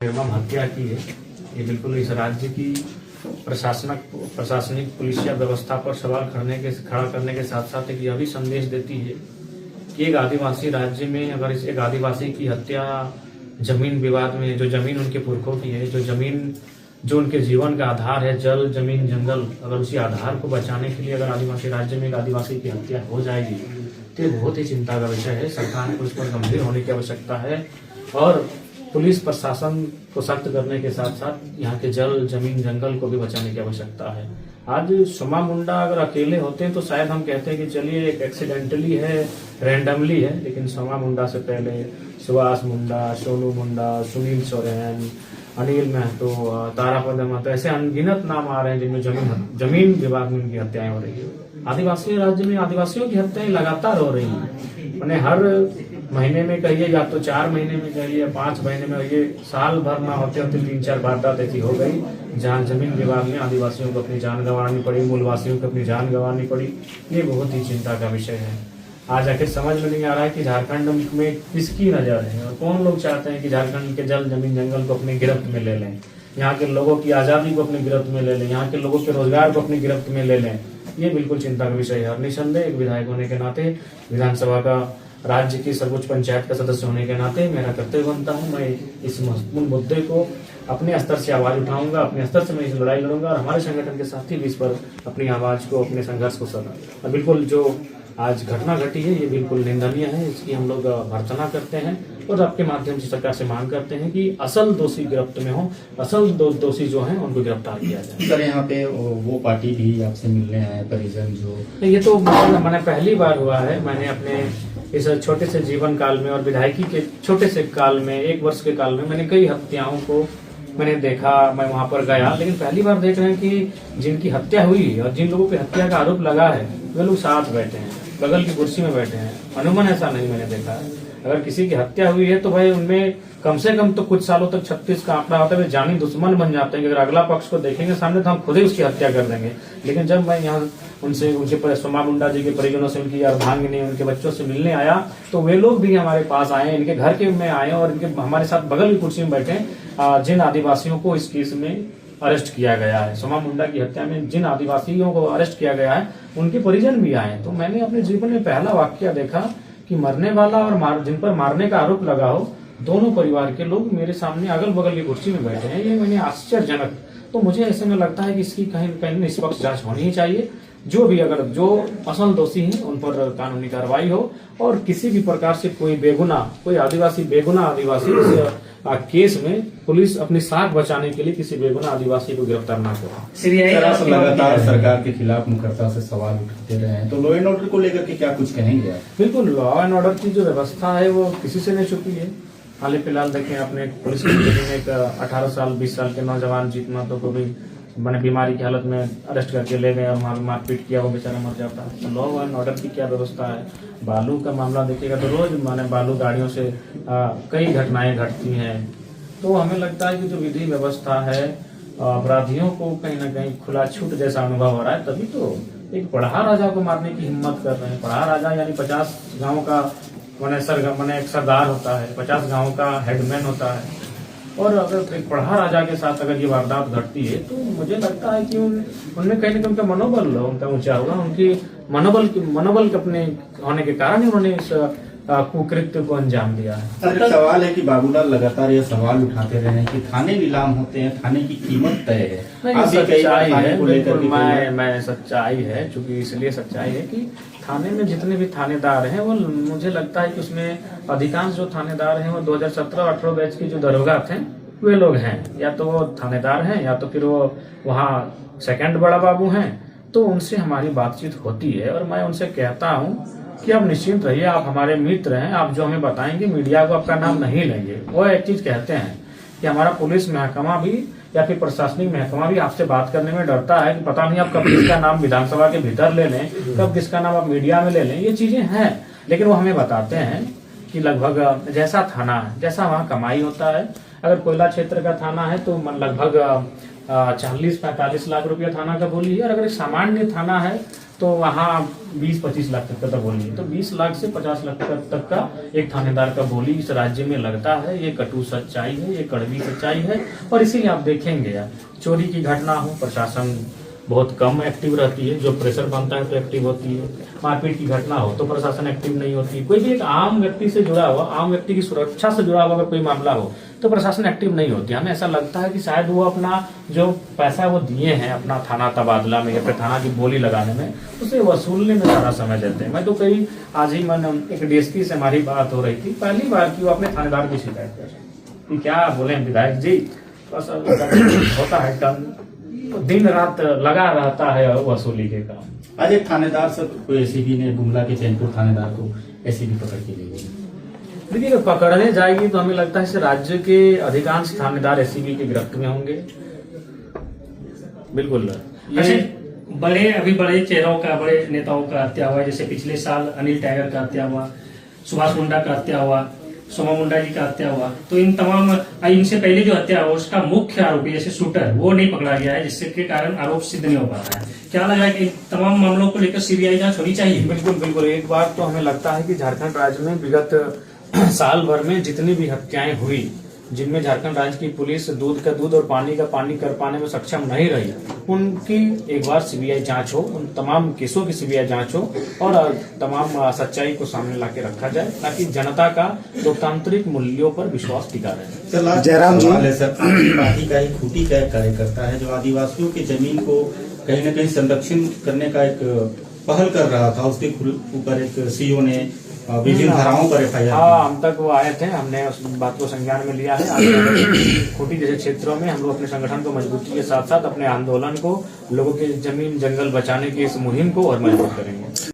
एवं हत्या की है। ये बिल्कुल इस राज्य की प्रशासनिक पुलिसिया व्यवस्था पर सवाल खड़ा करने के साथ साथ एक यह भी संदेश देती है कि एक आदिवासी राज्य में अगर इस एक आदिवासी की हत्या जमीन विवाद में, जो जमीन उनके पुरखों की है, जो जमीन जो उनके जीवन का आधार है, जल जमीन जंगल, अगर उसी आधार को बचाने के लिए अगर आदिवासी राज्य में एक आदिवासी की हत्या हो जाएगी तो ये बहुत ही चिंता का विषय है। सरकार को इस पर गंभीर होने की आवश्यकता है और पुलिस प्रशासन को सख्त करने के साथ साथ यहाँ के जल जमीन जंगल को भी बचाने की आवश्यकता है। आज सोमा मुंडा अगर अकेले होते तो शायद हम कहते हैं कि चलिए एक एक्सीडेंटली है, रैंडमली है, लेकिन सोमा मुंडा से पहले सुभाष मुंडा, सोनू मुंडा, सुनील सोरेन, अनिल महतो, तारापद महतो, ऐसे अनगिनत नाम आ रहे हैं जिनमें जमीन विवाद में उनकी हत्याएं हो रही है। आदिवासी राज्य में आदिवासियों की हत्याएं लगातार हो रही है। मैंने हर महीने में कहिए या तो 4 महीने में कहिए 5 महीने में, ये साल भर ना होते होते 3-4 वारदात ऐसी हो गई जहाँ जमीन विवाद में आदिवासियों को अपनी जान गंवानी पड़ी, मूलवासियों को अपनी जान गंवानी पड़ी। ये बहुत ही चिंता का विषय है। आज आखिर समझ में नहीं आ रहा है कि झारखंड में किसकी नजर है और कौन लोग चाहते हैं कि झारखंड के जल जमीन जंगल को अपनी गिरफ्त में ले लें, यहाँ के लोगों की आजादी को अपनी गिरफ्त में ले लें, यहाँ के लोगों के रोजगार को अपनी गिरफ्त में ले लें। ये बिल्कुल चिंता का विषय है और निसंदेह एक विधायक होने के नाते, विधानसभा का राज्य की सर्वोच्च पंचायत का सदस्य होने के नाते मेरा कर्तव्य बनता है मैं इस महत्वपूर्ण मुद्दे को अपने स्तर से आवाज उठाऊंगा, अपने स्तर से मैं इस लड़ाई लड़ूंगा और हमारे संगठन के साथी भी इस पर अपनी आवाज को, अपने संघर्ष को सदा। बिल्कुल जो आज घटना घटी है ये बिल्कुल निंदनीय है, इसकी हम लोग भर्त्सना करते हैं और आपके माध्यम से सरकार से मांग करते हैं कि असल दोषी गिरफ्त में हो, असल दोषी जो हैं उनको गिरफ्तार किया जाए। सर यहाँ पे वो पार्टी भी आपसे मिलने आए, परिजन जो ये तो मैंने पहली बार हुआ है। मैंने अपने इस छोटे से जीवन काल में और विधायकी के छोटे से काल में, 1 वर्ष के काल में मैंने कई हत्याओं को मैंने देखा, मैं वहां पर गया, लेकिन पहली बार देख रहे हैं कि जिनकी हत्या हुई और जिन लोगों पे हत्या का आरोप लगा है वे लोग साथ बैठे हैं, बगल की कुर्सी में बैठे हैं। अनूमन ऐसा नहीं मैंने देखा है। अगर किसी की हत्या हुई है तो भाई उनमें कम से कम तो कुछ सालों तक 36 का आंकड़ा होता है, वे जानी दुश्मन बन जाते हैं कि अगर अगला पक्ष को देखेंगे सामने तो हम खुद ही उसकी हत्या कर देंगे। लेकिन जब मैं यहाँ उनसे, उनके सोमा मुंडा जी के परिजनों से, उनकी अर्धांगिनी, उनके बच्चों से मिलने आया तो वे लोग भी हमारे पास आए, इनके घर के में आए और इनके हमारे साथ बगल की कुर्सी में बैठे जिन आदिवासियों को इस केस में अरेस्ट किया गया है, सोमा मुंडा की हत्या में जिन आदिवासियों को अरेस्ट किया गया है उनके परिजन भी आए। तो मैंने अपने जीवन में पहला वाकया देखा कि मरने वाला और जिन पर मारने का आरोप लगा हो, दोनों परिवार के लोग मेरे सामने अगल बगल की कुर्सी में बैठे हैं। ये मैंने आश्चर्यजनक, तो मुझे ऐसे में लगता है कि इसकी कहीं न कहीं निष्पक्ष जांच होनी ही चाहिए। जो भी अगर जो असल दोषी हैं उन पर कानूनी कार्रवाई हो और किसी भी प्रकार से कोई बेगुनाह आदिवासी केस में पुलिस अपनी साख बचाने के लिए किसी बेगुनाह आदिवासी को गिरफ्तार न करे। लगातार सरकार के खिलाफ मुखरता से सवाल उठाते रहे हैं, तो लॉ एंड ऑर्डर को लेकर के क्या कुछ कहेंगे आप? बिल्कुल, लॉ एंड ऑर्डर की जो व्यवस्था है वो किसी से नहीं छुपी है। हाल फिलहाल देखें अपने पुलिस में एक 18 साल 20 साल के नौजवान जीत महतो को भी मैंने बीमारी की हालत में अरेस्ट करके ले गए और वहाँ मारपीट किया, वो बेचारा मर जाता है। तो लॉ एंड ऑर्डर की क्या व्यवस्था है? बालू का मामला देखिएगा तो रोज माने बालू गाड़ियों से कई घटनाएं घटती हैं। तो हमें लगता है कि जो विधि व्यवस्था है, अपराधियों को कहीं ना कहीं खुला छूट जैसा अनुभव हो रहा है। तभी तो एक पढ़ा राजा को मारने की हिम्मत कर रहे हैं। पढ़ा राजा यानी 50 गाँव का मैंने एक सरदार होता है, 50 गाँव का हेडमैन होता है। और अगर एक पढ़ा राजा के साथ अगर ये वारदात घटती है तो मुझे लगता है कि उनमें कहीं ना कहीं उनका मनोबल उनका ऊंचा होगा। उनकी मनोबल के अपने होने के कारण ही उन्होंने इस कुकृत्य को अंजाम दिया है। सर, सवाल है कि बाबूलाल लगातार ये सवाल उठाते रहे हैं कि थाने नीलाम होते हैं, थाने की कीमत तय है। सच्चाई है, बिल्कुल मैं सच्चाई है, चूंकि इसलिए सच्चाई है कि थाने में जितने भी थानेदार हैं वो, मुझे लगता है कि उसमें अधिकांश जो थानेदार हैं वो 2017-18 बैच के जो दरोगा थे वे लोग हैं। या तो वो थानेदार हैं या तो फिर वो वहाँ सेकंड बड़ा बाबू हैं। तो उनसे हमारी बातचीत होती है और मैं उनसे कहता हूँ कि आप निश्चिंत रहिए, आप हमारे मित्र हैं, आप जो हमें बताएंगे मीडिया को आपका नाम नहीं लेंगे। वो एक चीज कहते हैं कि हमारा पुलिस महकमा भी या फिर प्रशासनिक महकमा भी आपसे बात करने में डरता है कि पता नहीं आप कब किसका नाम विधानसभा के भीतर ले लें, कब किसका नाम आप मीडिया में ले लें। ये चीजें हैं, लेकिन वो हमें बताते हैं कि लगभग जैसा थाना है, जैसा वहाँ कमाई होता है। अगर कोयला क्षेत्र का थाना है तो लगभग 40-45 लाख रुपया थाना का बोली है, और अगर सामान्य थाना है तो वहाँ 20-25 लाख तक का बोली है। तो 20 लाख से 50 लाख तक का एक थानेदार का बोली इस राज्य में लगता है। ये कटु सच्चाई है, ये कड़वी सच्चाई है। और इसीलिए आप देखेंगे यार, चोरी की घटना हो, प्रशासन बहुत कम एक्टिव रहती है। जो प्रेशर बनता है तो एक्टिव होती है। मारपीट की घटना हो तो प्रशासन एक्टिव नहीं होती। कोई भी एक आम व्यक्ति से जुड़ा हुआ, आम व्यक्ति की सुरक्षा से जुड़ा हुआ अगर कोई मामला हो तो प्रशासन एक्टिव नहीं होती। हमें ऐसा लगता है कि शायद वो अपना जो पैसा वो दिए हैं अपना थाना तबादला में या फिर थाना की बोली लगाने में, उसे वसूलने में सारा समय देते हैं। मैं तो कई आज ही मैंने एक डीएसपी से हमारी बात हो रही थी, पहली बार की वो अपने थानेदार की शिकायत कर रहे कि क्या बोले विधायक जी, बस होता है टन, दिन रात लगा रहता है वसूली के काम। आज एक थानेदार से कोई एसीबी ने गुमला के चैनपुर थानेदार को एसीबी पकड़ के ले गई। देखिए, अगर पकड़ने जाएगी तो हमें लगता है इस राज्य के अधिकांश थानेदार एसीबी की गिरफ्त में होंगे। बिल्कुल ये बड़े चेहरों का, बड़े नेताओं का हत्या हुआ, जैसे पिछले साल अनिल टाइगर का हत्या हुआ, सुभाष मुंडा का हत्या हुआ, सोमा मुंडा जी का हत्या हुआ। तो इन तमाम, इनसे पहले जो हत्या हुआ उसका मुख्य आरोपी जैसे शूटर वो नहीं पकड़ा गया है, जिससे के कारण आरोप सिद्ध नहीं हो पा रहा है। क्या लग रहा है कि तमाम मामलों को लेकर सीबीआई जांच होनी चाहिए? बिल्कुल बिल्कुल। एक बार तो हमें लगता है कि झारखंड राज्य में विगत साल भर में जितनी भी हत्याएं हुई, जिनमें झारखंड राज्य की पुलिस दूध का दूध और पानी का पानी कर पाने में सक्षम नहीं रही, उनकी एक बार सीबीआई जांच हो, उन तमाम केसों की सीबीआई जांच हो और तमाम सच्चाई को सामने लाके रखा जाए, ताकि जनता का लोकतांत्रिक मूल्यों पर विश्वास टिका रहे। जयराम जी, पार्टी का एक खूंटी का कार्यकर्ता है जो आदिवासियों की जमीन को कहीं न कहीं संरक्षण करने का एक पहल कर रहा था, उसके ऊपर एक सीओ ने विभिन्न धाराओं पर एफआईआर। हाँ, हम तक वो आए थे, हमने उस बात को संज्ञान में लिया है। खूंटी जैसे क्षेत्रों में हम लोग अपने संगठन को मजबूती के साथ साथ अपने आंदोलन को, लोगों के जमीन जंगल बचाने की इस मुहिम को और मजबूत करेंगे।